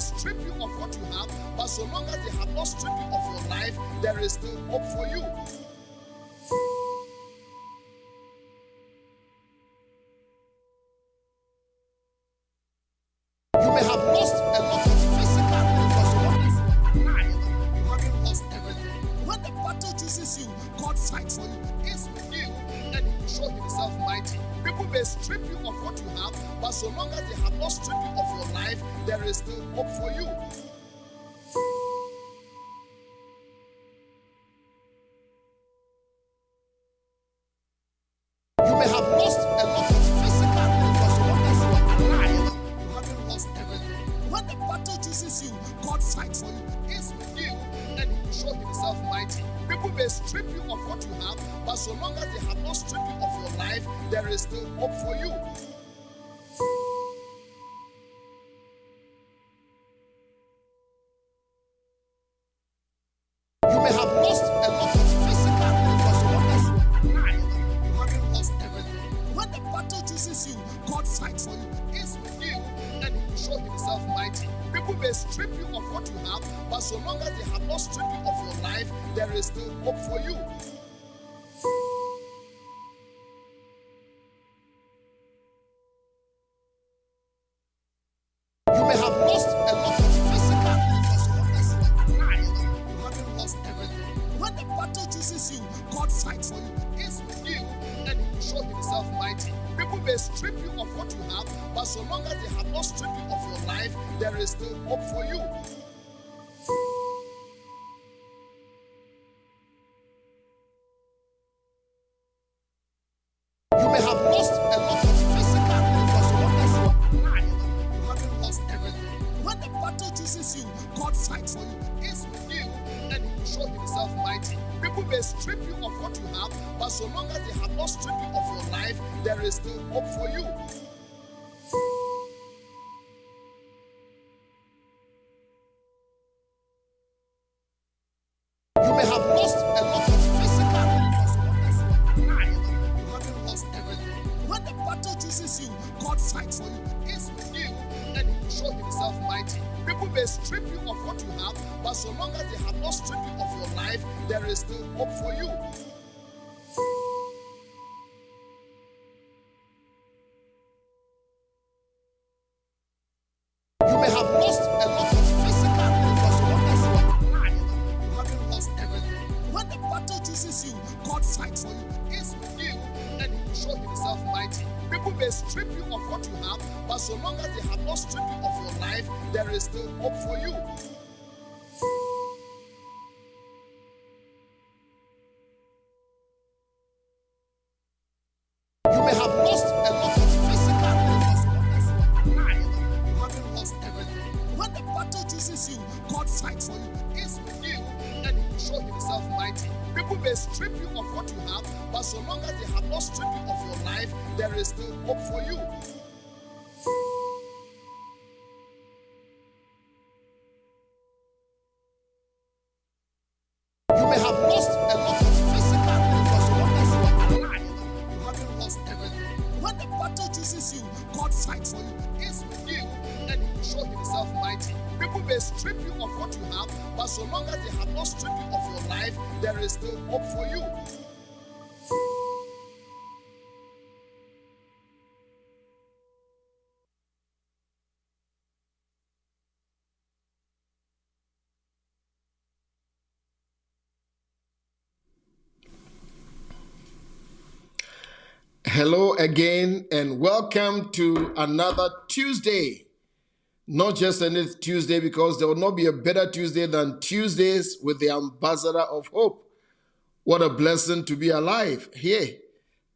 strip you of what you have, but so long as they have not stripped you of your life, there is still hope for you. You may have lost a lot of physical things, but so long as you are alive, you haven't lost everything. When the battle chooses you, God fights for you. He's with you, and He will show Himself mighty. People may strip you of what you have, but so long as they have not stripped you of your life, there is still hope for you. You may have lost a lot of physical things, but so long as you are alive, you haven't lost everything. When the battle chooses you, God fights for you. He's with you, and He will show Himself mighty. People may strip you of what you have, but so long as they have not stripped you of your life, there is still hope for you. You may have lost a lot of physical things, but so long as you are alive, you haven't lost everything. When the battle chooses you, God fights for you. He's with you, and He will show Himself mighty. People may strip you of what you have, but so long as they have not stripped you of your life, there is still hope for you. You may have lost a lot of physical things, but so long as you are alive, you haven't lost everything. When the battle chooses you, God fights for you. He's with you, and He will show Himself mighty. People may strip you of what you have, but so long as they have not stripped you of your life, there is still hope for you. You may have lost a lot of physical things, but so long as you are alive, you haven't lost everything. When the battle chooses you, God fights for you. He's with you, and He will show Himself mighty. People may strip you of what you have, but so long as they have not stripped you of your life, there is still hope for you. You may have lost a lot of physical things, but so long as you are alive, you haven't lost everything. When the battle chooses you, God fights for you. He's with you, and He will show Himself mighty. People may strip you of what you have, but so long as they have not stripped you of your life, there is still hope for you. You may have lost a lot of physical things, but so long as you are alive, you haven't lost everything. When the battle chooses you, God fights for you. He's with you, and He will show Himself mighty. People may strip you of what you have, but so long as they have not stripped you of your life, there is still hope for you. You may have lost a lot of physical things, but so long as you are alive, you haven't lost everything. When the battle chooses you, God fights for you. He's with you, and He will show Himself mighty. People may strip you of what you have, but so long as they have not stripped you of your life, there is still hope for you. You may have lost a lot of physical things, but so long as you are alive, you haven't lost everything. When the battle chooses you, God fights for you. He's with you, and He will show Himself mighty. People may strip you of what you have, but so long as they have not stripped you of your life, there is still hope for you. Hello again, and welcome to another Tuesday. Not just any Tuesday, because there will not be a better Tuesday than Tuesdays with the Ambassador of Hope. What a blessing to be alive here.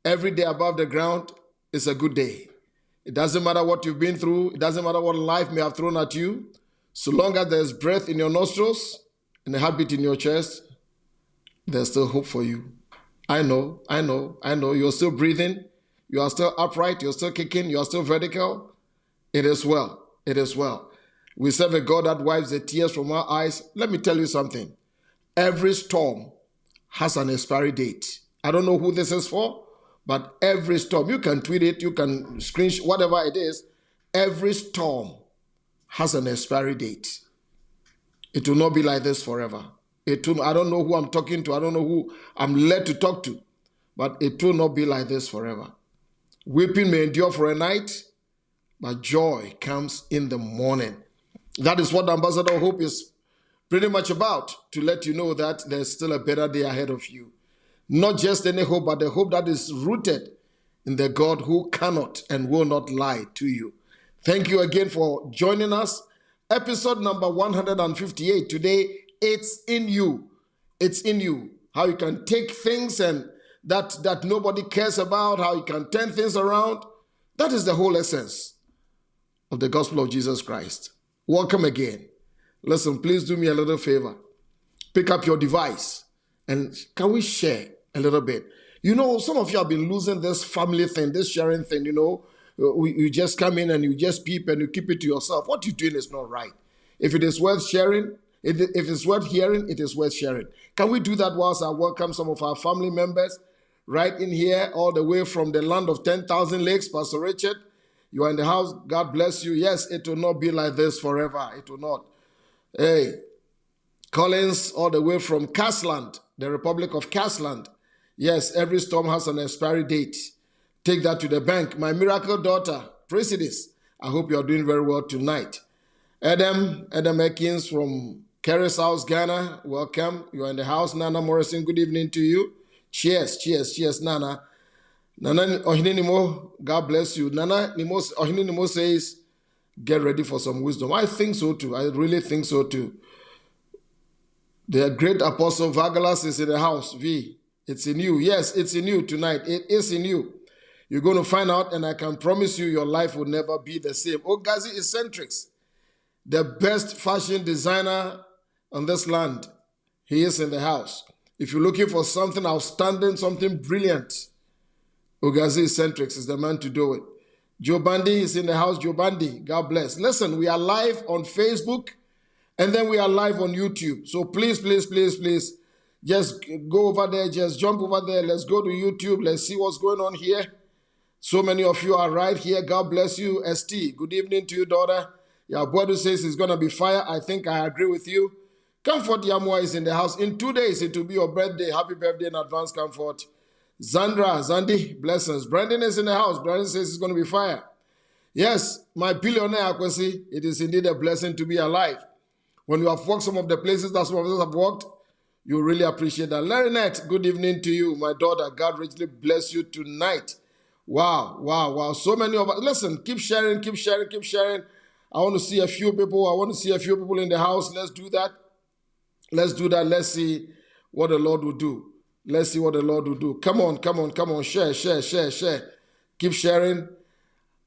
Every day above the ground is a good day. It doesn't matter what you've been through. It doesn't matter what life may have thrown at you. So long as there's breath in your nostrils and a heartbeat in your chest, there's still hope for you. I know. You're still breathing. You are still upright. You're still kicking. You are still vertical. It is well. It is well. We serve a God that wipes the tears from our eyes. Let me tell you something. Every storm has an expiry date. I don't know who this is for, but every storm, you can tweet it, you can screenshot, whatever it is, every storm has an expiry date. It will not be like this forever. I don't know who I'm talking to. I don't know who I'm led to talk to. But it will not be like this forever. Weeping may endure for a night, but joy comes in the morning. That is what Ambassador of Hope is pretty much about, to let you know that there's still a better day ahead of you. Not just any hope, but the hope that is rooted in the God who cannot and will not lie to you. Thank you again for joining us. Episode number 158. Today, it's in you. It's in you. How you can take things and that nobody cares about, how you can turn things around. That is the whole essence of the gospel of Jesus Christ. Welcome again. Listen, please do me a little favor. Pick up your device and can we share a little bit? You know, some of you have been losing this family thing, this sharing thing, you know. You just come in and you just peep and you keep it to yourself. What you're doing is not right. If it is worth sharing, if it's worth hearing, it is worth sharing. Can we do that whilst I welcome some of our family members right in here, all the way from the land of 10,000 lakes? Pastor Richard, you are in the house. God bless you. Yes, it will not be like this forever. It will not. Hey, Collins, all the way from Castland, the Republic of Castland. Yes, every storm has an expiry date. Take that to the bank. My miracle daughter, Presidis, I hope you are doing very well tonight. Adam Ekins from Kerry's House, Ghana, welcome. You are in the house. Nana Morrison, good evening to you. Cheers, Nana. Nana Ohinenimo, God bless you. Nana Ohinenimo says, get ready for some wisdom. I think so too. I really think so too. The great apostle Vagalas is in the house. V, it's in you. Yes, it's in you tonight. It is in you. You're going to find out, and I can promise you your life will never be the same. Ogazi Eccentrics, the best fashion designer on this land. He is in the house. If you're looking for something outstanding, something brilliant, Ogazi Eccentrics is the man to do it. Joe Bandy is in the house. Joe Bandy, God bless. Listen, we are live on Facebook, and then we are live on YouTube. So please, just go over there. Just jump over there. Let's go to YouTube. Let's see what's going on here. So many of you are right here. God bless you. ST, good evening to you, daughter. Your brother says it's going to be fire. I think I agree with you. Comfort Yamua is in the house. In 2 days, it will be your birthday. Happy birthday in advance, Comfort. Zandi, blessings. Brandon is in the house. Brandon says it's going to be fire. Yes, my billionaire Akwesi, it is indeed a blessing to be alive. When you have walked some of the places that some of us have walked, you really appreciate that. Larinette, good evening to you, my daughter. God richly bless you tonight. Wow. So many of us. Listen, keep sharing. I want to see a few people in the house. Let's do that. Let's see what the Lord will do. Come on. Share. Keep sharing.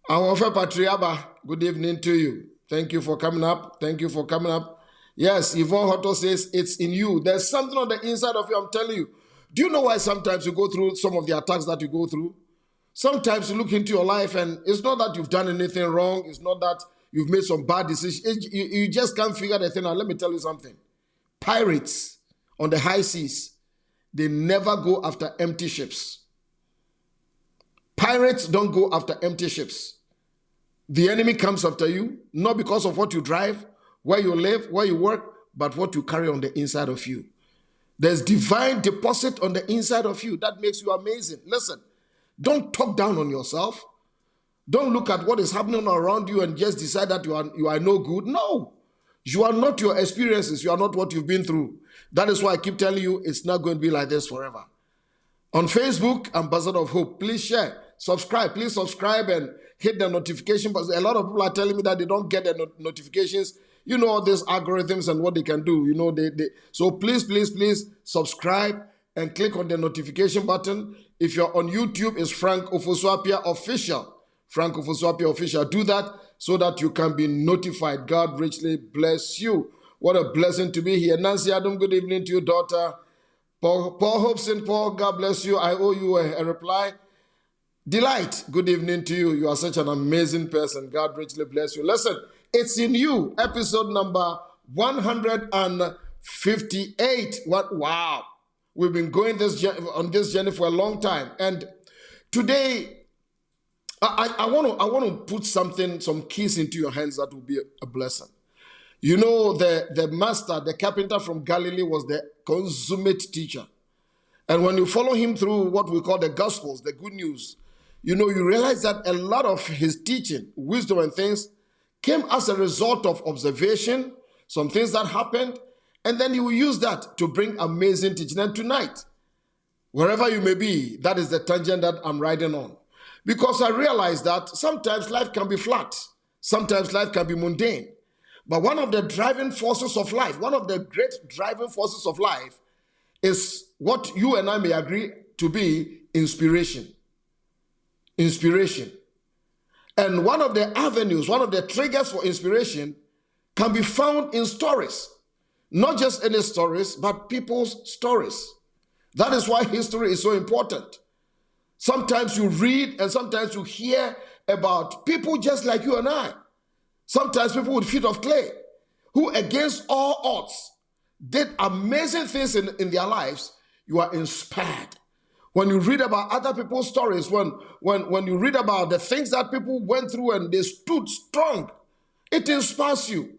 Awofe Patriaba, good evening to you. Thank you for coming up. Yes, Yvonne Hotto says, it's in you. There's something on the inside of you, I'm telling you. Do you know why sometimes you go through some of the attacks that you go through? Sometimes you look into your life and it's not that you've done anything wrong. It's not that you've made some bad decisions. You just can't figure the thing out. Let me tell you something. Pirates on the high seas, they never go after empty ships. Pirates don't go after empty ships. The enemy comes after you, not because of what you drive, where you live, where you work, but what you carry on the inside of you. There's divine deposit on the inside of you that makes you amazing. Listen. Don't talk down on yourself. Don't look at what is happening around you and just decide that you are no good. No. You are not your experiences. You are not what you've been through. That is why I keep telling you it's not going to be like this forever. On Facebook, Ambassador of Hope, please share. Subscribe. Please subscribe and hit the notification. But a lot of people are telling me that they don't get the notifications. You know all these algorithms and what they can do. You know, so please subscribe and click on the notification button. If you're on YouTube, it's Frank Ofosu-Appiah Official. Frank Ofosu-Appiah Official. Do that so that you can be notified. God richly bless you. What a blessing to be here. Nancy Adam, good evening to your daughter. Paul Hobson, Paul, God bless you. I owe you a reply. Delight, good evening to you. You are such an amazing person. God richly bless you. Listen, it's in you. Episode number 158. Wow. We've been going on this journey for a long time. And today, I want to put some keys into your hands that will be a blessing. You know, the master, the carpenter from Galilee was the consummate teacher. And when you follow him through what we call the Gospels, the good news, you know, you realize that a lot of his teaching, wisdom and things, came as a result of observation, some things that happened, and then he will use that to bring amazing teaching. And tonight, wherever you may be, that is the tangent that I'm riding on. Because I realize that sometimes life can be flat. Sometimes life can be mundane. But one of the driving forces of life, one of the great driving forces of life is what you and I may agree to be inspiration. Inspiration. And one of the avenues, one of the triggers for inspiration can be found in stories. Not just any stories, but people's stories. That is why history is so important. Sometimes you read and sometimes you hear about people just like you and I. Sometimes people with feet of clay who against all odds did amazing things in their lives. You are inspired. When you read about other people's stories, when you read about the things that people went through and they stood strong, it inspires you.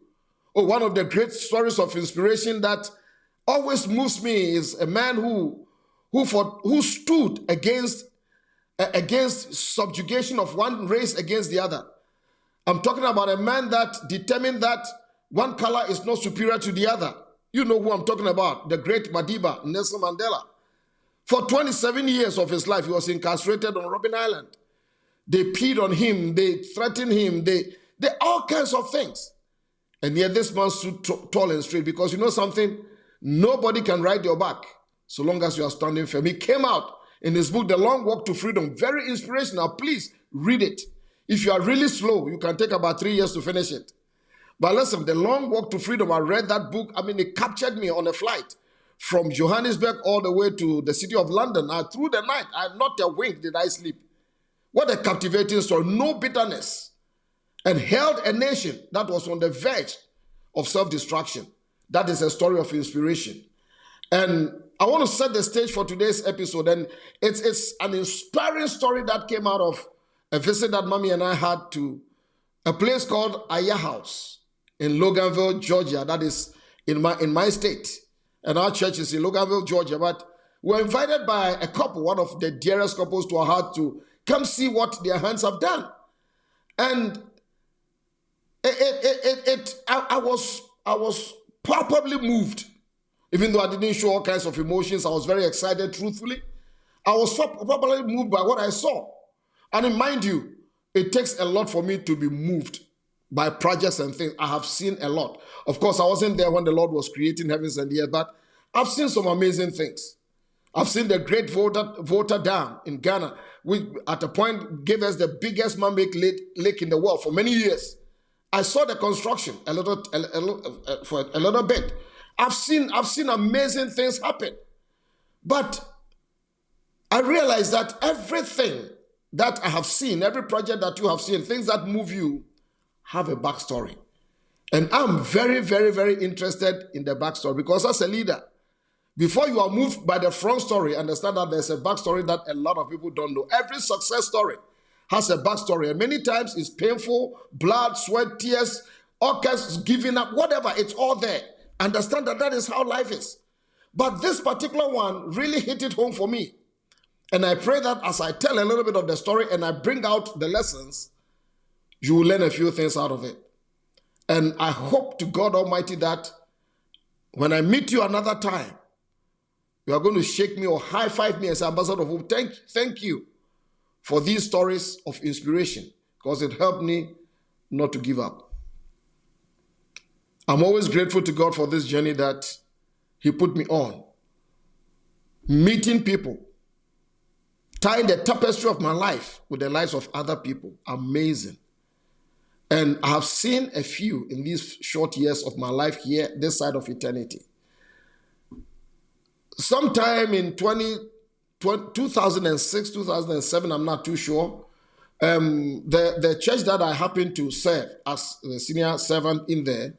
Oh, one of the great stories of inspiration that always moves me is a man who stood against subjugation of one race against the other. I'm talking about a man that determined that one color is not superior to the other. You know who I'm talking about, the great Madiba, Nelson Mandela. For 27 years of his life, he was incarcerated on Robben Island. They peed on him, they threatened him, they all kinds of things. And yet this man stood tall and straight because you know something? Nobody can ride your back so long as you are standing firm. He came out in his book, The Long Walk to Freedom. Very inspirational. Please read it. If you are really slow, you can take about 3 years to finish it. But listen, The Long Walk to Freedom, I read that book. I mean, it captured me on a flight from Johannesburg all the way to the city of London. Through the night, not a wink did I sleep. What a captivating story. No bitterness. And held a nation that was on the verge of self-destruction. That is a story of inspiration. And I want to set the stage for today's episode. And it's an inspiring story that came out of a visit that Mommy and I had to a place called Appiah House in Loganville, Georgia. That is in my state. And our church is in Loganville, Georgia. But we were invited by a couple, one of the dearest couples to our heart, to come see what their hands have done. And I was palpably moved. Even though I didn't show all kinds of emotions, I was very excited, truthfully. I was palpably moved by what I saw. And mind you, it takes a lot for me to be moved by projects and things. I have seen a lot. Of course, I wasn't there when the Lord was creating heavens and the earth, but I've seen some amazing things. I've seen the great Volta Dam in Ghana, which at a point gave us the biggest man-made lake in the world for many years. I saw the construction for a little bit. I've seen amazing things happen. But I realize that everything that I have seen, every project that you have seen, things that move you, have a backstory. And I'm very, very, very interested in the backstory because as a leader, before you are moved by the front story, understand that there's a backstory that a lot of people don't know. Every success story has a backstory, and many times it's painful, blood, sweat, tears, all kinds of giving up, whatever, it's all there. Understand that that is how life is. But this particular one really hit it home for me. And I pray that as I tell a little bit of the story and I bring out the lessons, you will learn a few things out of it. And I hope to God Almighty that when I meet you another time, you are going to shake me or high-five me as Ambassador of Hope. Thank you for these stories of inspiration because it helped me not to give up. I'm always grateful to God for this journey that He put me on. Meeting people, tying the tapestry of my life with the lives of other people. Amazing. And I have seen a few in these short years of my life here, this side of eternity. Sometime in 2006, 2007, I'm not too sure, the church that I happened to serve as the senior servant in there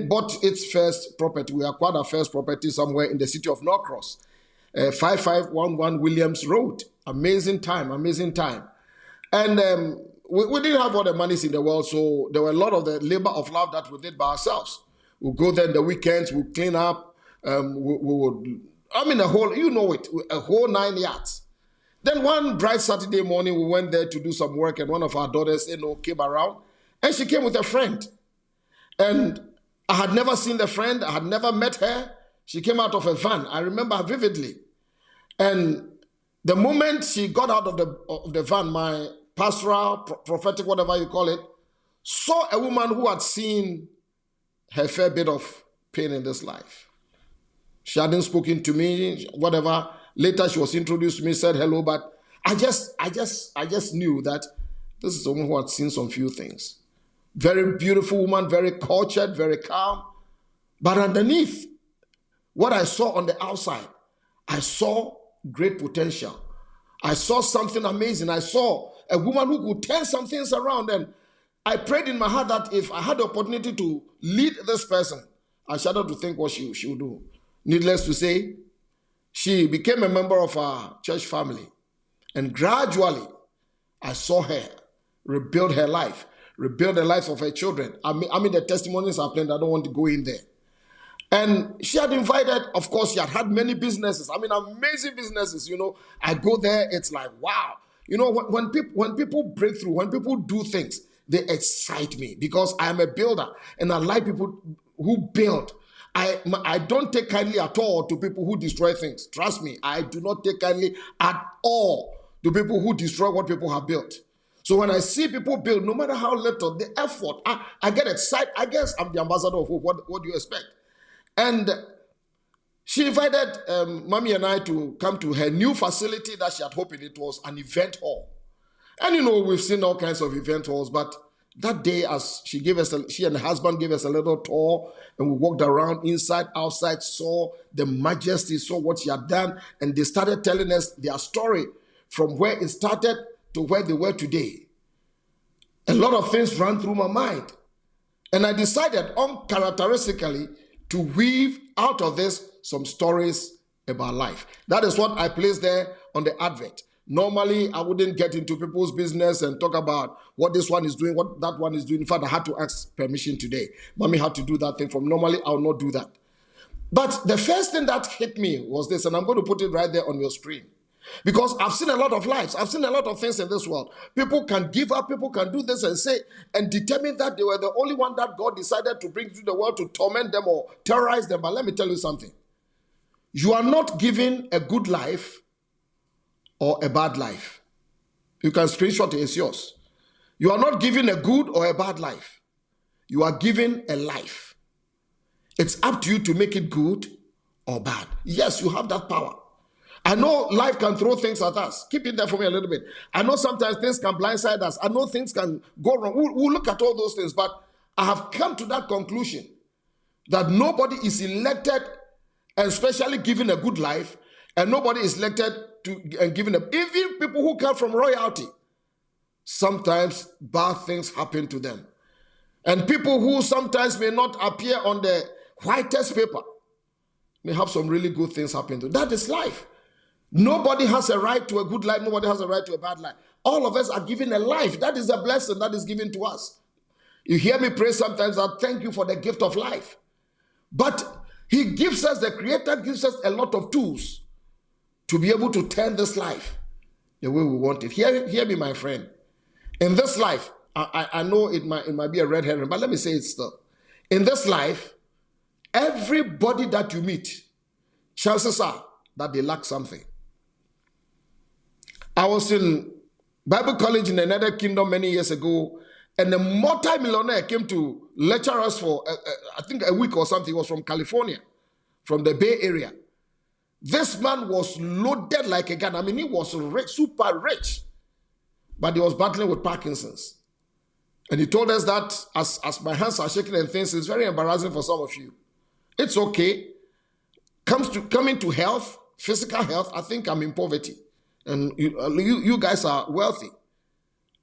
bought its first property. We acquired our first property somewhere in the city of Norcross, 5511 Williams Road. Amazing time, amazing time. And we didn't have all the monies in the world, so there were a lot of the labor of love that we did by ourselves. We'll go there in the weekends, we'll clean up, we would, a whole, a whole 9 yards. Then one bright Saturday morning, we went there to do some work, and one of our daughters, came around, and she came with a friend. And I had never seen the friend, I had never met her. She came out of a van, I remember vividly. And the moment she got out of the van, my pastoral, prophetic, whatever you call it, saw a woman who had seen her fair bit of pain in this life. She hadn't spoken to me, whatever. Later she was introduced to me, said hello, but I just knew that this is someone who had seen some few things. Very beautiful woman, very cultured, very calm. But underneath, what I saw on the outside, I saw great potential. I saw something amazing. I saw a woman who could turn some things around. And I prayed in my heart that if I had the opportunity to lead this person, I shuddered to think what she would do. Needless to say, she became a member of our church family. And gradually, I saw her rebuild her life, rebuild the lives of her children. The testimonies are plenty. I don't want to go in there. And she had invited, of course, she had had many businesses. Amazing businesses, I go there, it's like, wow. When people break through, when people do things, they excite me because I am a builder and I like people who build. I don't take kindly at all to people who destroy things. Trust me, I do not take kindly at all to people who destroy what people have built. So when I see people build, no matter how little, the effort, I get excited. I guess I'm the ambassador of hope. What do you expect? And she invited Mommy and I to come to her new facility that she had opened. It was an event hall. And we've seen all kinds of event halls, but that day as she and her husband gave us a little tour, and we walked around inside, outside, saw the majesty, saw what she had done, and they started telling us their story from where it started to where they were today. A lot of things ran through my mind. And I decided uncharacteristically to weave out of this some stories about life. That is what I placed there on the advert. Normally, I wouldn't get into people's business and talk about what this one is doing, what that one is doing. In fact, I had to ask permission today. Mommy had to do that thing from normally, I will not do that. But the first thing that hit me was this, and I'm going to put it right there on your screen. Because I've seen a lot of lives. I've seen a lot of things in this world. People can give up. People can do this and say and determine that they were the only one that God decided to bring to the world to torment them or terrorize them. But let me tell you something. You are not given a good life or a bad life. You can screenshot it. It's yours. You are not given a good or a bad life. You are given a life. It's up to you to make it good or bad. Yes, you have that power. I know life can throw things at us. Keep it there for me a little bit. I know sometimes things can blindside us. I know things can go wrong. We'll look at all those things, but I have come to that conclusion that nobody is elected and especially given a good life, and nobody is elected and given even people who come from royalty. Sometimes bad things happen to them. And people who sometimes may not appear on the whitest paper may have some really good things happen to them. That is life. Nobody has a right to a good life. Nobody has a right to a bad life. All of us are given a life. That is a blessing that is given to us. You hear me pray sometimes, I thank you for the gift of life. But he gives us, the Creator gives us a lot of tools to be able to turn this life the way we want it. Hear me, my friend. In this life, I know it might be a red herring, but let me say it still. In this life, everybody that you meet, chances are that they lack something. I was in Bible college in the United Kingdom many years ago, and a multi-millionaire came to lecture us for, I think, a week or something. He was from California, from the Bay Area. This man was loaded like a gun. He was rich, super rich, but he was battling with Parkinson's. And he told us that as my hands are shaking and things, it's very embarrassing for some of you. It's okay. Coming to health, physical health, I think I'm in poverty. And you guys are wealthy.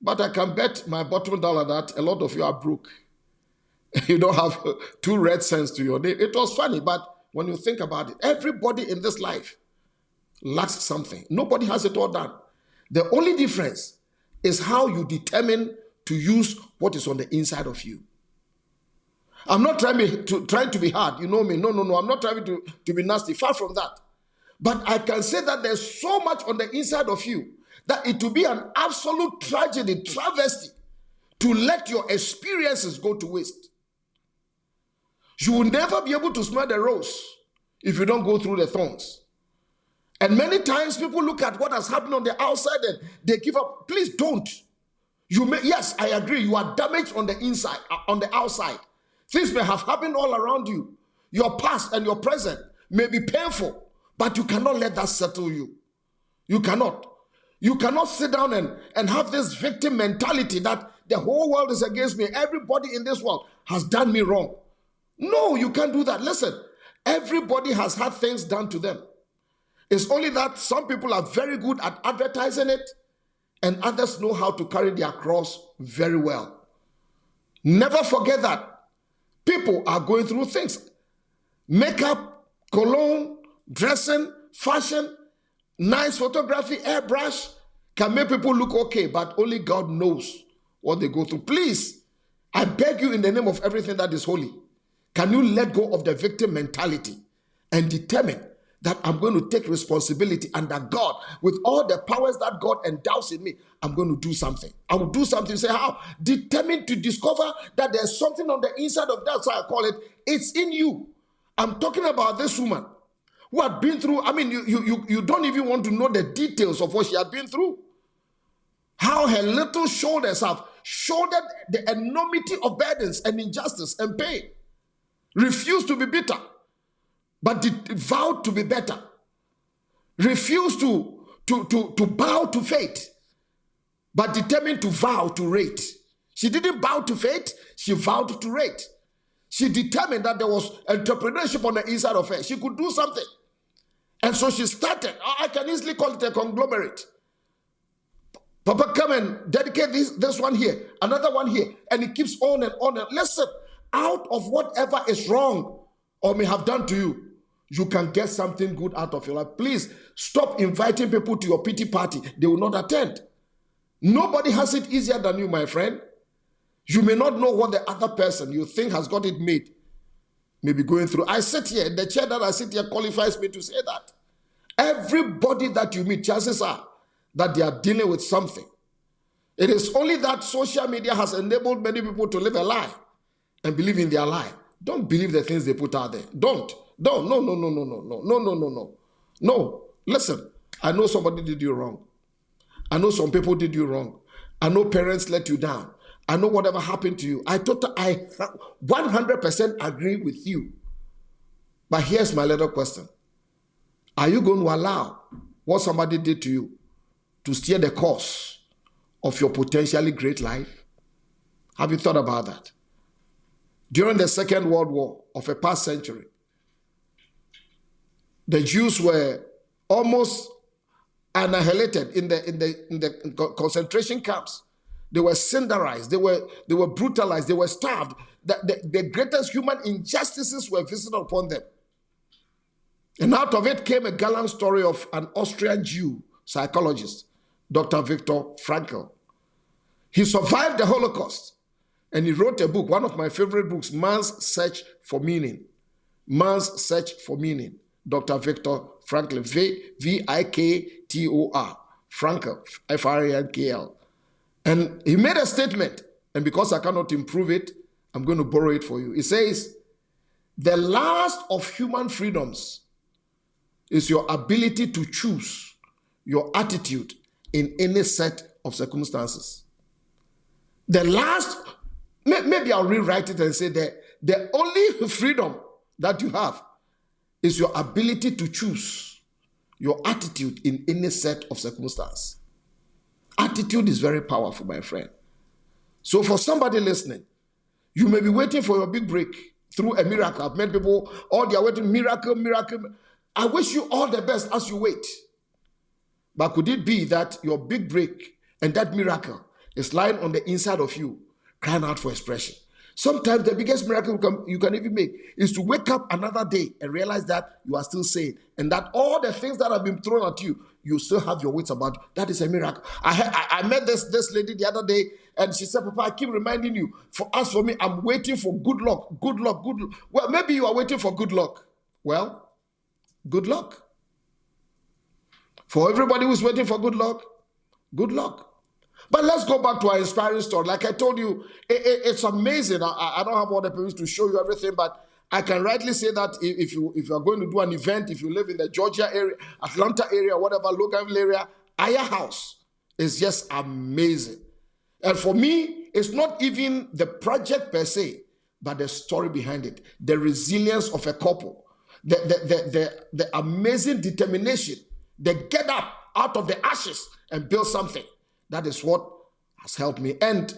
But I can bet my bottom dollar that a lot of you are broke. You don't have 2 red cents to your name. It was funny, but when you think about it, everybody in this life lacks something. Nobody has it all done. The only difference is how you determine to use what is on the inside of you. I'm not trying to be hard. You know me. No. I'm not trying to be nasty. Far from that. But I can say that there's so much on the inside of you that it will be an absolute tragedy, travesty, to let your experiences go to waste. You will never be able to smell the rose if you don't go through the thorns. And many times people look at what has happened on the outside and they give up. Please don't. Yes, I agree. You are damaged on the inside, on the outside. Things may have happened all around you. Your past and your present may be painful, but you cannot let that settle you. You cannot. You cannot sit down and have this victim mentality that the whole world is against me. Everybody in this world has done me wrong. No, you can't do that. Listen, everybody has had things done to them. It's only that some people are very good at advertising it and others know how to carry their cross very well. Never forget that. People are going through things. Makeup, cologne, dressing, fashion, nice photography, airbrush can make people look okay, but only God knows what they go through. Please, I beg you in the name of everything that is holy, can you let go of the victim mentality and determine that I'm going to take responsibility under God with all the powers that God endows in me? I'm going to do something. I will do something. Say how? Determined to discover that there's something on the inside of that. So I call it, it's in you. I'm talking about this woman who had been through, you don't even want to know the details of what she had been through. How her little shoulders have shouldered the enormity of burdens and injustice and pain. Refused to be bitter, but vowed to be better. Refused to bow to fate, but determined to vow to rate. She didn't bow to fate, she vowed to rate. She determined that there was entrepreneurship on the inside of her. She could do something. And so she started. I can easily call it a conglomerate. Papa, come and dedicate this one here, another one here, and it keeps on and on. And listen, out of whatever is wrong or may have done to you, you can get something good out of your life. Please stop inviting people to your pity party. They will not attend. Nobody has it easier than you, my friend. You may not know what the other person you think has got it made may be going through. I sit here, the chair that I sit here qualifies me to say that. Everybody that you meet, chances are that they are dealing with something. It is only that social media has enabled many people to live a lie and believe in their lie. Don't believe the things they put out there. Don't. No. Listen, I know somebody did you wrong. I know some people did you wrong. I know parents let you down. I know whatever happened to you. I 100% agree with you. But here's my little question. Are you going to allow what somebody did to you to steer the course of your potentially great life? Have you thought about that? During the Second World War of a past century, the Jews were almost annihilated in the concentration camps. They were cinderized. They were brutalized. They were starved. The greatest human injustices were visited upon them. And out of it came a gallant story of an Austrian Jew psychologist, Dr. Viktor Frankl. He survived the Holocaust. And he wrote a book, one of my favorite books, Man's Search for Meaning. Man's Search for Meaning. Dr. Viktor Frankl, V-I-K-T-O-R, Frankl, F-R-A-N-K-L. And he made a statement, and because I cannot improve it, I'm going to borrow it for you. He says, the last of human freedoms is your ability to choose your attitude in any set of circumstances. The last, maybe I'll rewrite it and say that the only freedom that you have is your ability to choose your attitude in any set of circumstance. Attitude is very powerful, my friend. So for somebody listening, you may be waiting for your big break through a miracle. I've met people, all they are waiting, miracle. I wish you all the best as you wait. But could it be that your big break and that miracle is lying on the inside of you, crying out for expression? Sometimes the biggest miracle you can even make is to wake up another day and realize that you are still sane, and that all the things that have been thrown at you, you still have your wits about you. That is a miracle. I met this lady the other day, and she said, Papa, I keep reminding you, for me, I'm waiting for good luck, good luck, good luck. Well, maybe you are waiting for good luck. Well, good luck. For everybody who's waiting for good luck, good luck. But let's go back to our inspiring story. Like I told you, it's amazing. I don't have all the papers to show you everything, but I can rightly say that if you are going to do an event, if you live in the Georgia area, Atlanta area, whatever, local area, Appiah House is just amazing. And for me, it's not even the project per se, but the story behind it, the resilience of a couple, the amazing determination, they get up out of the ashes and build something. That is what has helped me. And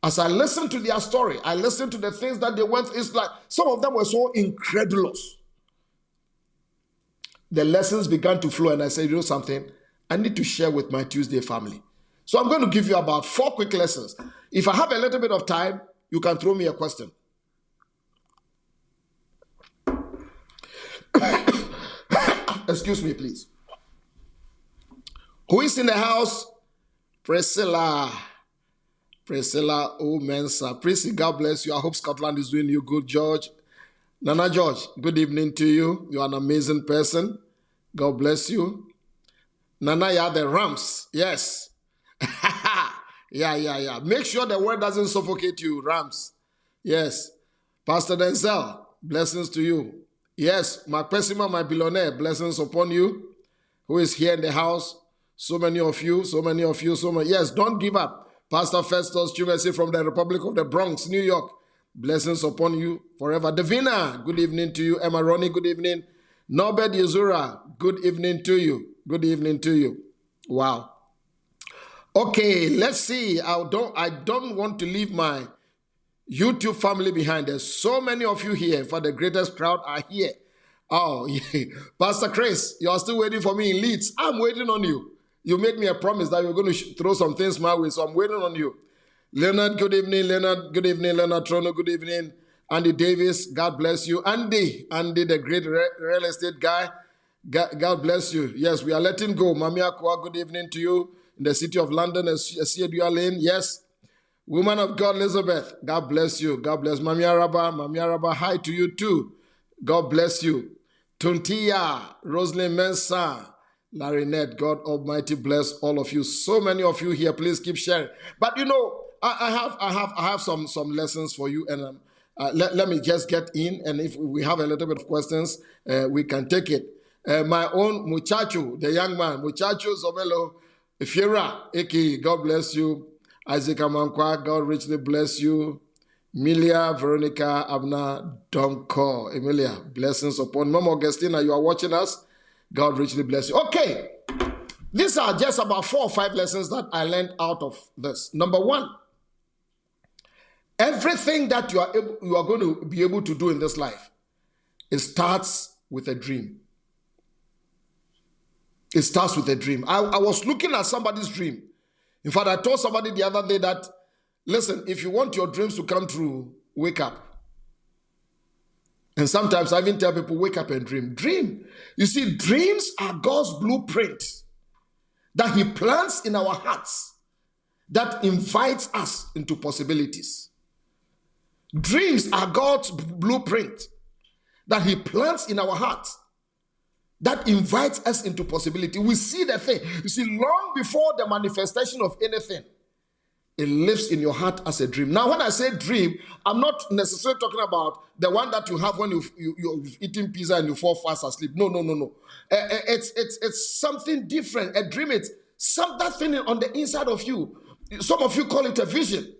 as I listened to their story, I listened to the things that they went through. It's like some of them were so incredulous. The lessons began to flow, and I said, you know something? I need to share with my Tuesday family. So I'm going to give you about 4 quick lessons. If I have a little bit of time, you can throw me a question. Excuse me, please. Who is in the house? Priscilla, oh Mensa. Prissy, God bless you. I hope Scotland is doing you good, George. Nana George, good evening to you. You are an amazing person. God bless you. Nana, you are the Rams. Yes. Yeah. Make sure the word doesn't suffocate you, Rams. Yes. Pastor Denzel, blessings to you. Yes, Mark Pessima, my billionaire, blessings upon you. Who is here in the house? So many of you. Yes, don't give up. Pastor Festus Chumesi from the Republic of the Bronx, New York. Blessings upon you forever. Davina, good evening to you. Emma Ronnie, good evening. Norbert Yezura, good evening to you. Good evening to you. Wow. Okay, let's see. I don't want to leave my YouTube family behind. There's so many of you here. For the greatest crowd are here. Oh, yeah. Pastor Chris, you are still waiting for me in Leeds. I'm waiting on you. You made me a promise that you're going to throw some things my way, so I'm waiting on you. Leonard, good evening. Leonard, good evening. Leonard Trono, good evening. Andy Davis, God bless you. Andy, the great real estate guy, God bless you. Yes, we are letting go. Mami Akwa, good evening to you. In the city of London, Asiedua Lane, yes. Woman of God, Elizabeth, God bless you. God bless Mami Araba, hi to you too. God bless you. Tuntia, Rosalind Mensah, Larinette, God Almighty bless all of you. So many of you here. Please keep sharing. But you know, I have some lessons for you, and let me just get in. And if we have a little bit of questions, we can take it. My own muchacho, the young man, muchacho Zomelo Ifira, Eki, God bless you. Isaac Amankwa, God richly bless you. Emilia, Veronica, Abna, Donko. Emilia, blessings upon Mama Augustina. You are watching us. God richly bless you. Okay. These are just about 4 or 5 lessons that I learned out of this. Number 1, everything that you are going to be able to do in this life, it starts with a dream. It starts with a dream. I was looking at somebody's dream. In fact, I told somebody the other day that, listen, if you want your dreams to come true, wake up. And sometimes I even tell people, wake up and dream. Dream. You see, dreams are God's blueprint that he plants in our hearts that invites us into possibilities. Dreams are God's blueprint that he plants in our hearts that invites us into possibility. We see the thing. You see, long before the manifestation of anything, it lives in your heart as a dream. Now, when I say dream, I'm not necessarily talking about the one that you have when you're eating pizza and you fall fast asleep. No. It's something different. A dream, it's that thing on the inside of you. Some of you call it a vision.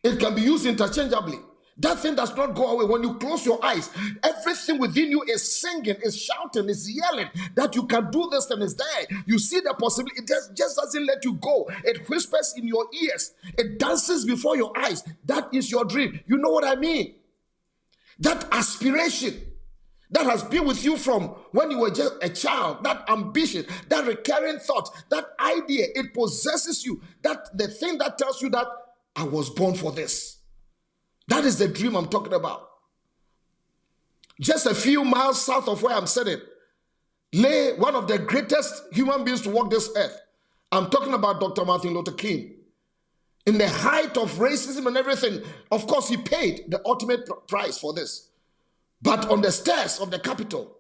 It can be used interchangeably. That thing does not go away. When you close your eyes, everything within you is singing, is shouting, is yelling that you can do this and it's there. You see the possibility. It just doesn't let you go. It whispers in your ears. It dances before your eyes. That is your dream. You know what I mean? That aspiration that has been with you from when you were just a child, that ambition, that recurring thought, that idea, it possesses you. That the thing that tells you that I was born for this. That is the dream I'm talking about. Just a few miles south of where I'm sitting lay one of the greatest human beings to walk this earth. I'm talking about Dr. Martin Luther King. In the height of racism and everything, of course, he paid the ultimate price for this. But on the stairs of the Capitol,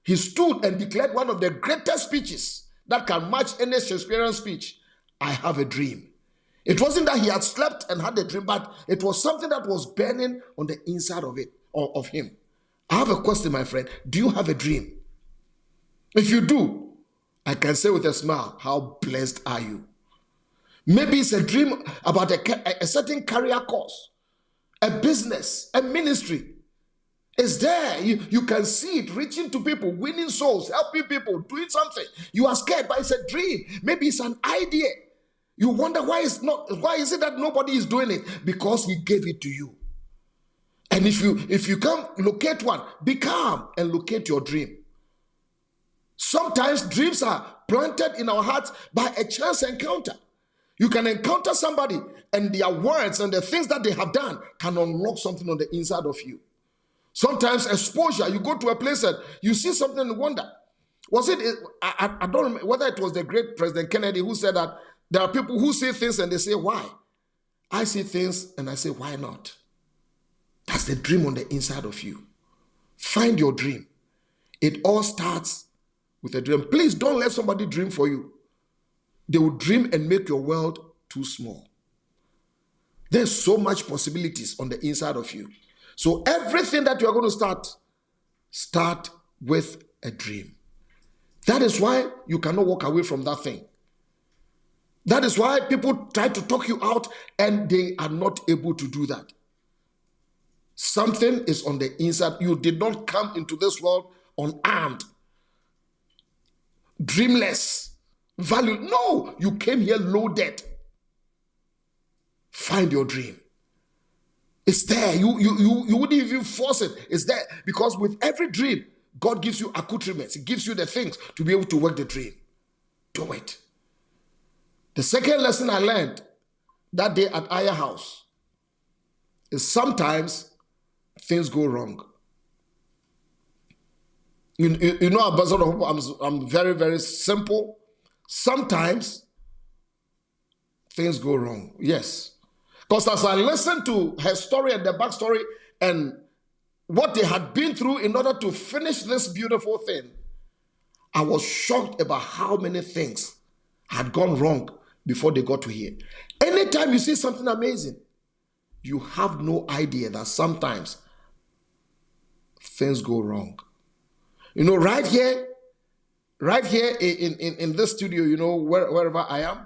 he stood and declared one of the greatest speeches that can match any Shakespearean speech. I have a dream. It wasn't that he had slept and had a dream, but it was something that was burning on the inside of it, or of him. I have a question, my friend. Do you have a dream? If you do, I can say with a smile, how blessed are you? Maybe it's a dream about a certain career course, a business, a ministry. It's there. You can see it reaching to people, winning souls, helping people, doing something. You are scared, but it's a dream. Maybe it's an idea. You wonder why is it that nobody is doing it? Because he gave it to you. And if you come locate one, be calm and locate your dream. Sometimes dreams are planted in our hearts by a chance encounter. You can encounter somebody and their words and the things that they have done can unlock something on the inside of you. Sometimes exposure, you go to a place and you see something and wonder. Was it, I don't remember whether it was the great President Kennedy who said that there are people who say things and they say, why? I see things and I say, why not? That's the dream on the inside of you. Find your dream. It all starts with a dream. Please don't let somebody dream for you. They will dream and make your world too small. There's so much possibilities on the inside of you. So everything that you are going to start with a dream. That is why you cannot walk away from that thing. That is why people try to talk you out and they are not able to do that. Something is on the inside. You did not come into this world unarmed, dreamless, value. No, you came here loaded. Find your dream. It's there. You wouldn't even force it. It's there. Because with every dream, God gives you accoutrements. He gives you the things to be able to work the dream. Do it. The second lesson I learned that day at Appiah House is sometimes things go wrong. You know, Ambassador Hope, I'm very, very simple. Sometimes things go wrong. Yes. Because as I listened to her story and the backstory and what they had been through in order to finish this beautiful thing, I was shocked about how many things had gone wrong before they got to here. Anytime you see something amazing, you have no idea that sometimes things go wrong. You know, right here in this studio, you know, wherever I am,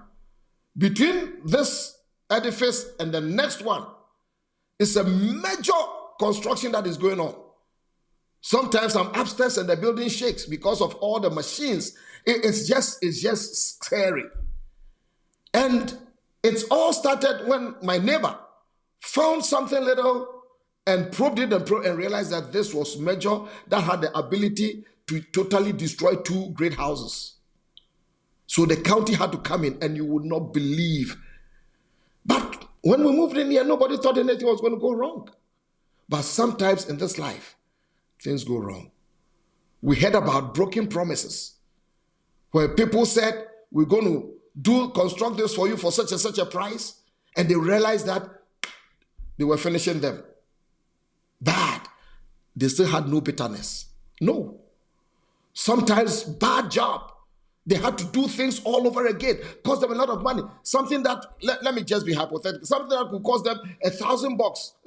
between this edifice and the next one is a major construction that is going on. Sometimes I'm upstairs and the building shakes because of all the machines. It's just scary. And it's all started when my neighbor found something little and probed it and realized that this was major that had the ability to totally destroy 2 great houses. So the county had to come in, and you would not believe. But when we moved in here, nobody thought anything was going to go wrong. But sometimes in this life, things go wrong. We heard about broken promises, where people said, we're going to construct this for you for such and such a price, and they realized that they were finishing them. Bad. They still had no bitterness. No. Sometimes bad job. They had to do things all over again. Cost them a lot of money. Something that, let me just be hypothetical, something that could cost them $1,000,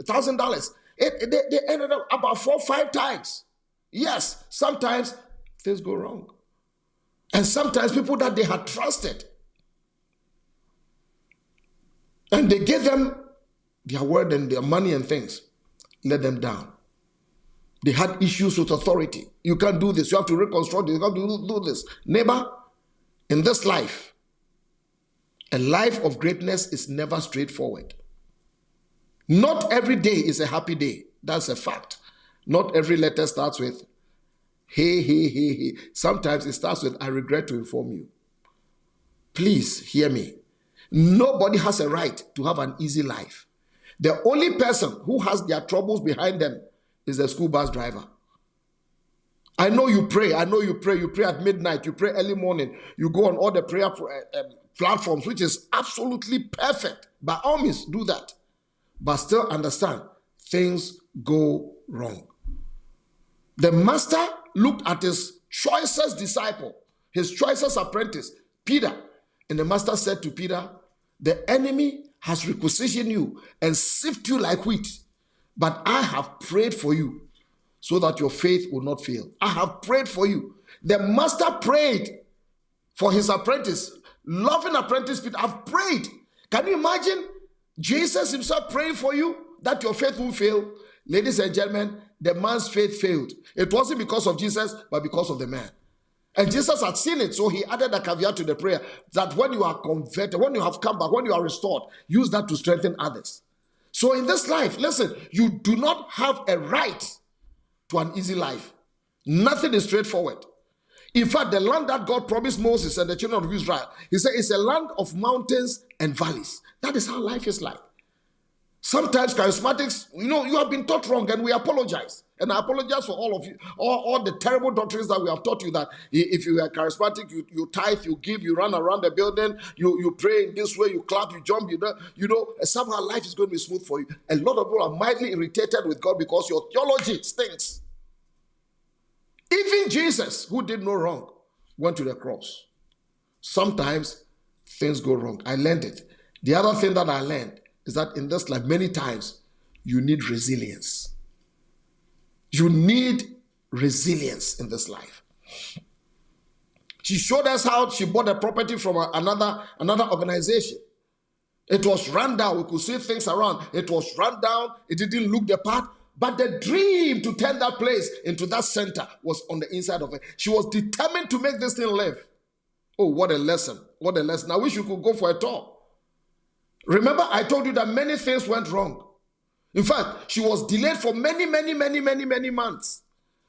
$1,000. They ended up about 4 or 5 times. Yes, sometimes things go wrong. And sometimes people that they had trusted, and they gave them their word and their money and things, let them down. They had issues with authority. You can't do this. You have to reconstruct this. You have to do this. Neighbor, in this life, a life of greatness is never straightforward. Not every day is a happy day. That's a fact. Not every letter starts with, hey, hey, hey, hey. Sometimes it starts with, I regret to inform you. Please hear me. Nobody has a right to have an easy life. The only person who has their troubles behind them is the school bus driver. I know you pray. I know you pray. You pray at midnight. You pray early morning. You go on all the prayer platforms, which is absolutely perfect. By all means, do that. But still understand, things go wrong. The master looked at his choicest disciple, his choicest apprentice, Peter. And the master said to Peter, the enemy has requisitioned you and sift you like wheat. But I have prayed for you so that your faith will not fail. I have prayed for you. The master prayed for his apprentice, loving apprentice Peter. I've prayed. Can you imagine Jesus himself praying for you that your faith won't fail? Ladies and gentlemen, the man's faith failed. It wasn't because of Jesus, but because of the man. And Jesus had seen it, so he added a caveat to the prayer that when you are converted, when you have come back, when you are restored, use that to strengthen others. So in this life, listen, you do not have a right to an easy life. Nothing is straightforward. In fact, the land that God promised Moses and the children of Israel, he said it's a land of mountains and valleys. That is how life is like. Sometimes charismatics, you have been taught wrong, and we apologize. And I apologize for all of you, all the terrible doctrines that we have taught you, that if you are charismatic, you tithe, you give, you run around the building, you pray in this way, you clap, you jump, somehow life is going to be smooth for you. A lot of people are mildly irritated with God because your theology stinks. Even Jesus, who did no wrong, went to the cross. Sometimes things go wrong. I learned it. The other thing that I learned is that in this life, many times, you need resilience. You need resilience in this life. She showed us how she bought a property from another organization. It was run down. We could see things around. It was run down. It didn't look the part. But the dream to turn that place into that center was on the inside of her. She was determined to make this thing live. Oh, what a lesson. What a lesson. I wish you could go for a tour. Remember, I told you that many things went wrong. In fact, she was delayed for many months.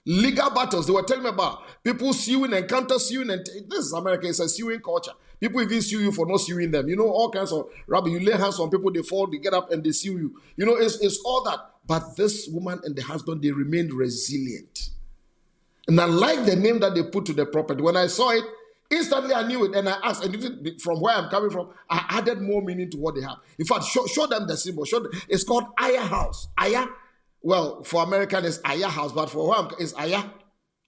Legal battles, they were telling me about. People suing and counter suing. And this is America, it's a suing culture. People even sue you for not suing them. All kinds of rubbish. You lay hands on people, they fall, they get up and they sue you. It's all that. But this woman and the husband, they remained resilient. And I like the name that they put to the property. When I saw it, instantly I knew it, and I asked, and even from where I'm coming from, I added more meaning to what they have. In fact, show them the symbol. It's called Appiah House. Appiah, well, for American it's Appiah House, but for whom it's Appiah.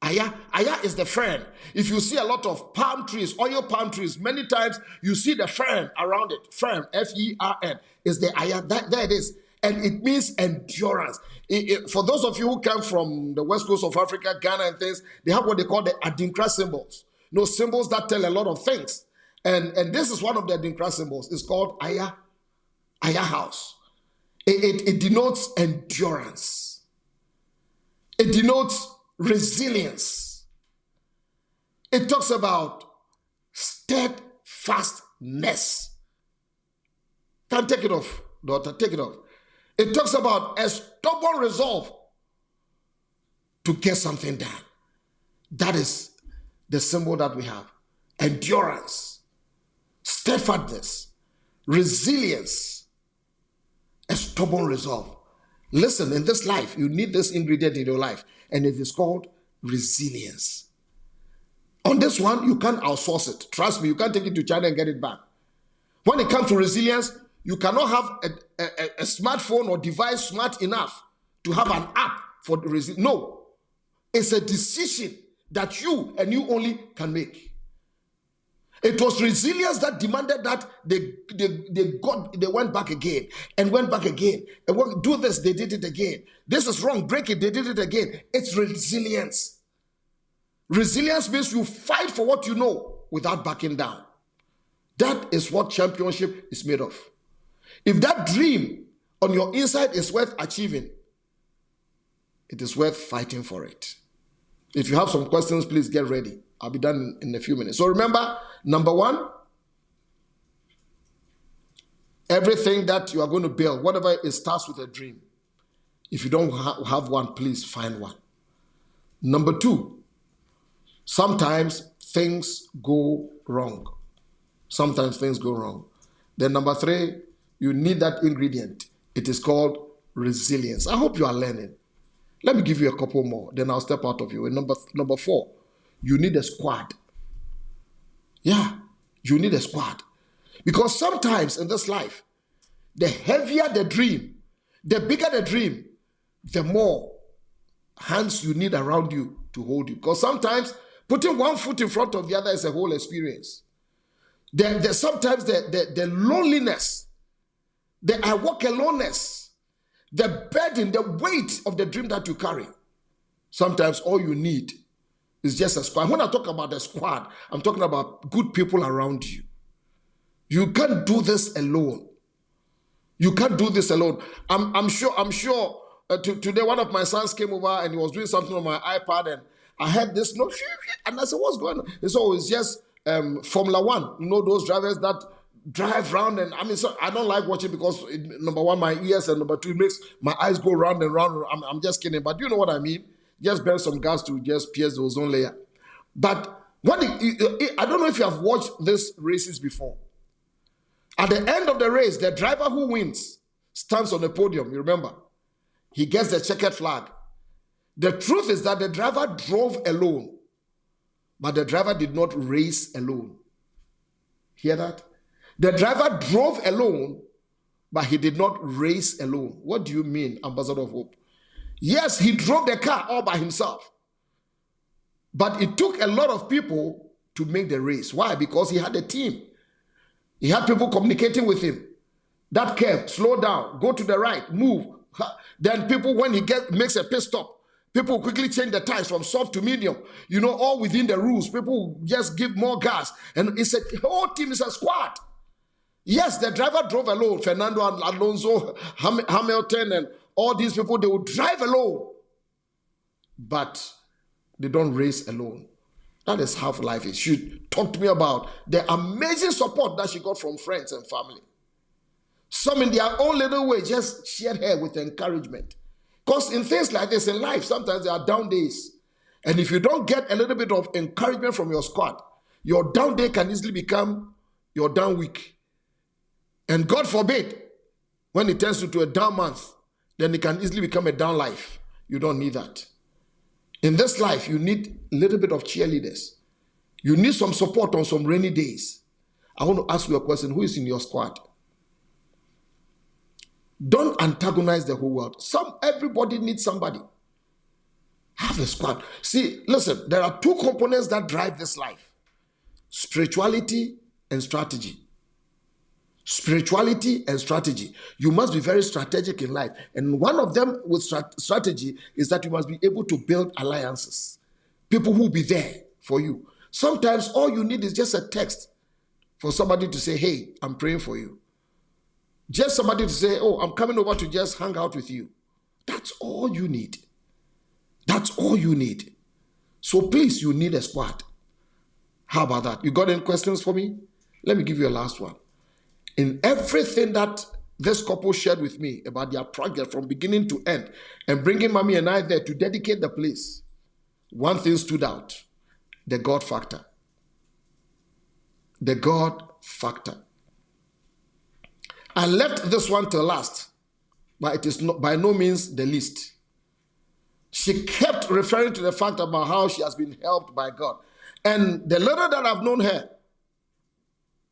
Appiah is the fern. If you see a lot of palm trees, oil palm trees, many times you see the fern around it. Fern, F-E-R-N, is the Appiah. There it is. And it means endurance. For those of you who come from the west coast of Africa, Ghana and things, they have what they call the Adinkra symbols. Symbols that tell a lot of things. And this is one of the Adinkra symbols. It's called Appiah House. It denotes endurance. It denotes resilience. It talks about steadfastness. Can't take it off, daughter, take it off. It talks about a stubborn resolve to get something done. That is the symbol that we have. Endurance, steadfastness, resilience, a stubborn resolve. Listen, in this life, you need this ingredient in your life, and it is called resilience. On this one, you can't outsource it. Trust me, you can't take it to China and get it back. When it comes to resilience, you cannot have a smartphone or device smart enough to have an app for the resilience. No, it's a decision that you and you only can make. It was resilience that demanded that they went back again and went back again. And do this, they did it again. This is wrong, break it, they did it again. It's resilience. Resilience means you fight for what you know without backing down. That is what championship is made of. If that dream on your inside is worth achieving, it is worth fighting for it. If you have some questions, please get ready. I'll be done in a few minutes. So remember, number one, everything that you are going to build, whatever it starts with a dream. If you don't have one, please find one. Number two, sometimes things go wrong. Sometimes things go wrong. Then number three, you need that ingredient. It is called resilience. I hope you are learning. Let me give you a couple more, then I'll step out of you. And number 4, you need a squad. Yeah, you need a squad. Because sometimes in this life, the heavier the dream, the bigger the dream, the more hands you need around you to hold you. Because sometimes putting one foot in front of the other is a whole experience. Sometimes the loneliness, the I walk aloneness, the burden, the weight of the dream that you carry. Sometimes all you need is just a squad. When I talk about a squad, I'm talking about good people around you. You can't do this alone. You can't do this alone. I'm sure. Today, one of my sons came over and he was doing something on my iPad, and I heard this note, and I said, "What's going on?" He said, "Oh, it's just Formula One. You know those drivers that drive round." And I mean, so I don't like watching because number one, my ears, and number two, it makes my eyes go round and round. I'm just kidding, but you know what I mean. Just burn some gas to just pierce the ozone layer. But when I don't know if you have watched these races before. At the end of the race, the driver who wins stands on the podium. You remember? He gets the checkered flag. The truth is that the driver drove alone, but the driver did not race alone. Hear that? The driver drove alone, but he did not race alone. What do you mean, Ambassador of Hope? Yes, he drove the car all by himself, but it took a lot of people to make the race. Why? Because he had a team. He had people communicating with him. That curve, slow down, go to the right, move. Then people, when he makes a pit stop, people quickly change the tires from soft to medium. You know, all within the rules. People just give more gas. And it's a whole team, is a squad. Yes, the driver drove alone. Fernando Alonso, Hamilton, and all these people, they would drive alone. But they don't race alone. That is how life is. She talked to me about the amazing support that she got from friends and family. Some in their own little way just shared her with encouragement. Because in things like this in life, sometimes there are down days. And if you don't get a little bit of encouragement from your squad, your down day can easily become your down week. And God forbid, when it turns into a down month, then it can easily become a down life. You don't need that. In this life, you need a little bit of cheerleaders. You need some support on some rainy days. I want to ask you a question. Who is in your squad? Don't antagonize the whole world. Everybody needs somebody. Have a squad. See, listen, there are two components that drive this life. Spirituality and strategy. Spirituality and strategy. You must be very strategic in life. And one of them with strategy is that you must be able to build alliances. People who will be there for you. Sometimes all you need is just a text for somebody to say, "Hey, I'm praying for you." Just somebody to say, "Oh, I'm coming over to just hang out with you." That's all you need. That's all you need. So please, you need a squad. How about that? You got any questions for me? Let me give you a last one. In everything that this couple shared with me about their project from beginning to end and bringing Mommy and I there to dedicate the place, one thing stood out: the God factor. The God factor. I left this one till last, but it is not, by no means the least. She kept referring to the fact about how she has been helped by God. And the little that I've known her,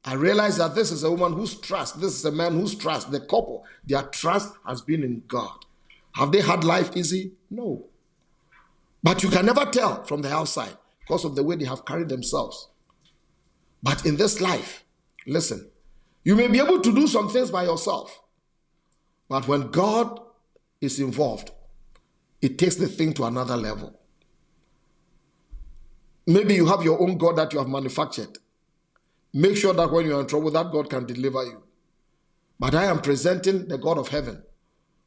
I realized that this is a woman whose trust, this is a man whose trust, the couple, their trust has been in God. Have they had life easy? No. But you can never tell from the outside because of the way they have carried themselves. But in this life, listen, you may be able to do some things by yourself. But when God is involved, it takes the thing to another level. Maybe you have your own God that you have manufactured. Make sure that when you're in trouble, that God can deliver you. But I am presenting the God of heaven,